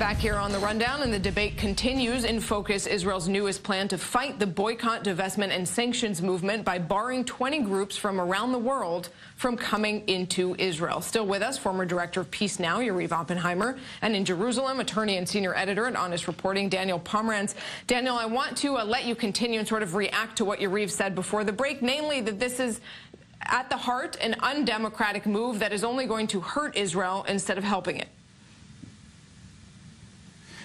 Back here on the Rundown, and the debate continues. In focus, Israel's newest plan to fight the boycott, divestment, and sanctions movement by barring 20 groups from around the world from coming into Israel. Still with us, former director of Peace Now, Yariv Oppenheimer, and in Jerusalem, attorney and senior editor at Honest Reporting, Daniel Pomerantz. Daniel, I want to let you continue and sort of react to what Yariv said before the break, namely that this is at the heart an undemocratic move that is only going to hurt Israel instead of helping it.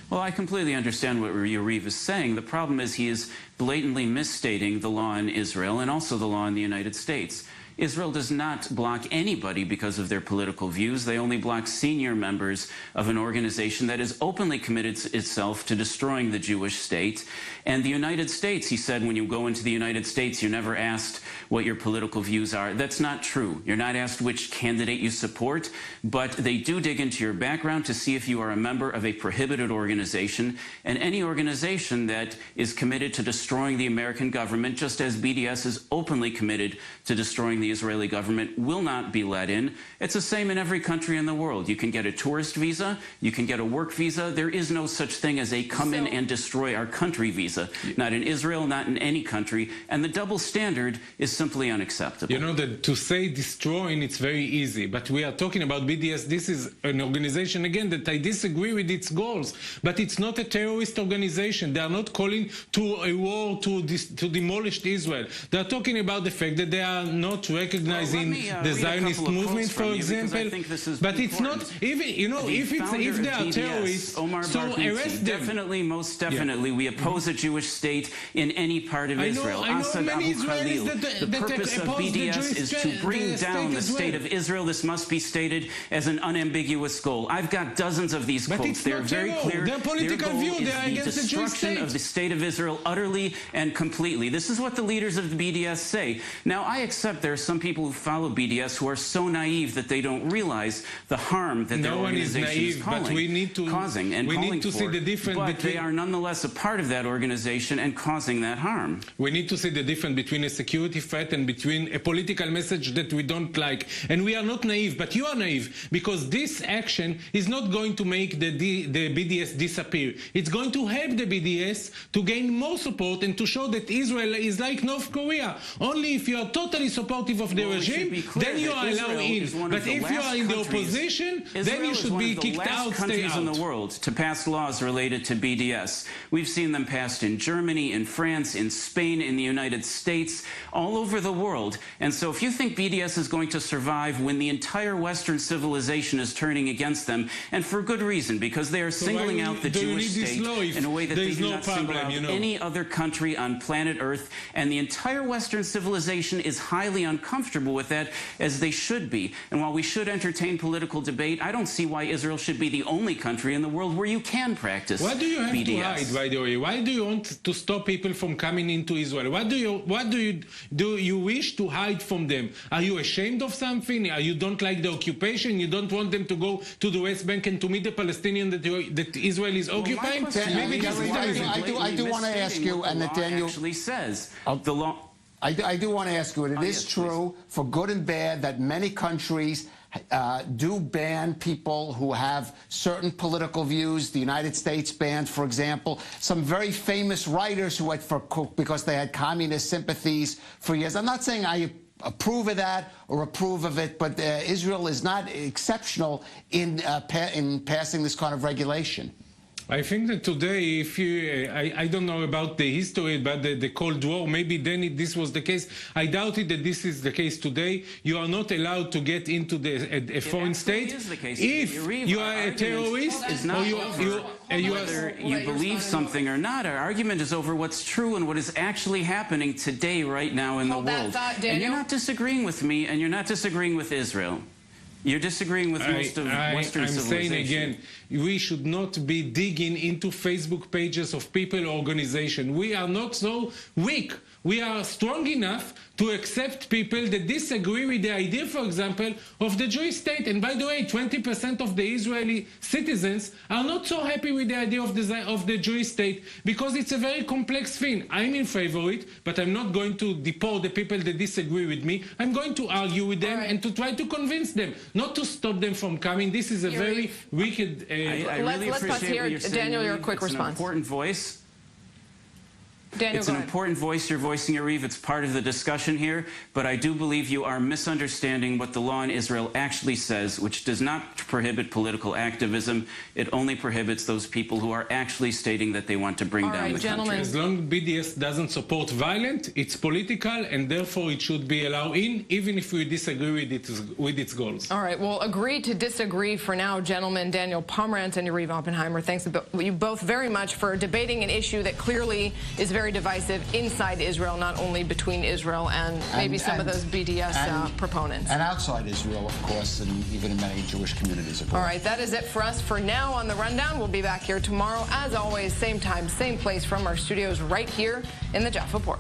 Well, I completely understand what Yariv is saying. The problem is he is blatantly misstating the law in Israel and also the law in the United States. Israel does not block anybody because of their political views. They only block senior members of an organization that is openly committed itself to destroying the Jewish state. And the United States, he said, when you go into the United States, you're never asked what your political views are. That's not true. You're not asked which candidate you support, but they do dig into your background to see if you are a member of a prohibited organization. And any organization that is committed to destroying the American government, just as BDS is openly committed to destroying the Israeli government, will not be let in. It's the same in every country in the world. You can get a tourist visa, you can get a work visa. There is no such thing as a come in and destroy our country visa. Not in Israel, not in any country. And the double standard is simply unacceptable. You know, that to say destroying, it's very easy. But we are talking about BDS. This is an organization, again, that I disagree with its goals. But it's not a terrorist organization. They are not calling to a war to demolish Israel. They are talking about the fact that they are not recognizing the Zionist movement, for example. But it's not even, you know, if they are terrorists, so arrest them. Definitely, most definitely, we oppose a Jewish state in any part of Israel. Assad Abu Khalil. The purpose of BDS is to bring down the state of Israel. This must be stated as an unambiguous goal. I've got dozens of these quotes. They're very clear. Their political view, they are against the Jewish state. Of the state of Israel utterly and completely. This is what the leaders of the BDS say. Now, I accept there are some people who follow BDS who are so naive that they don't realize the harm that their organization is causing and calling for. See the difference but they are nonetheless a part of that organization and causing that harm. We need to see the difference between a security threat and between a political message that we don't like. And we are not naive, but you are naive, because this action is not going to make the BDS disappear. It's going to help the BDS to gain more support and to show that Israel is like North Korea. Only if you are totally supportive of the regime, then you are allowed in. But if you are in the opposition, then you should be kicked out, stay out. In the world to pass laws related to BDS. We've seen them passed in Germany, in France, in Spain, in the United States, all over the world. And so if you think BDS is going to survive when the entire Western civilization is turning against them, and for good reason, because they are singling out the Jewish state in a way that they do not single out any other country on planet Earth, and the entire Western civilization is highly uncomfortable with that, as they should be. And while we should entertain political debate, I don't see why Israel should be the only country in the world where you can practice BDS. What do you have to hide, by the way? Why do you want to stop people from coming into Israel? What do you wish to hide from them? Are you ashamed of something? You don't like the occupation? You don't want them to go to the West Bank and to meet the Palestinians that Israel is occupying? Maybe this is the reason. I do want to ask you, and Daniel actually says the law. I do want to ask you, and it is true, for good and bad, that many countries do ban people who have certain political views. The United States bans, for example, some very famous writers who had, because they had communist sympathies for years. I'm not saying I approve of that or approve of it, but Israel is not exceptional in passing this kind of regulation. I think that today, if you, I don't know about the history, but the Cold War, maybe then this was the case. I doubt it that this is the case today. You are not allowed to get into a foreign state if you are a terrorist or whether you believe something or not. Our argument is over what's true and what is actually happening today, right now in the world. And you're not disagreeing with me, and you're not disagreeing with Israel. You're disagreeing with most of Western civilization. I'm saying again, we should not be digging into Facebook pages of people or organizations. We are not so weak. We are strong enough to accept people that disagree with the idea, for example, of the Jewish state. And by the way, 20% of the Israeli citizens are not so happy with the idea of the Jewish state, because it's a very complex thing. I'm in favor of it, but I'm not going to deport the people that disagree with me. I'm going to argue with them and to try to convince them. not to stop them from coming. This is a very wicked... I really appreciate what you're saying. Daniel, your quick response. It's an important voice. Daniel, it's an important voice you're voicing, Yariv. It's part of the discussion here, but I do believe you are misunderstanding what the law in Israel actually says, which does not prohibit political activism. It only prohibits those people who are actually stating that they want to bring down the country. As long as BDS doesn't support violence, it's political, and therefore it should be allowed in, even if we disagree with its goals. All right, well, agree to disagree for now, gentlemen. Daniel Pomerantz and Yariv Oppenheimer, thanks to you both very much for debating an issue that clearly is very divisive inside Israel, not only between Israel and maybe some of those BDS proponents. And outside Israel, of course, and even in many Jewish communities abroad. All right, that is it for us for now on The Rundown. We'll be back here tomorrow, as always, same time, same place from our studios right here in the Jaffa Port.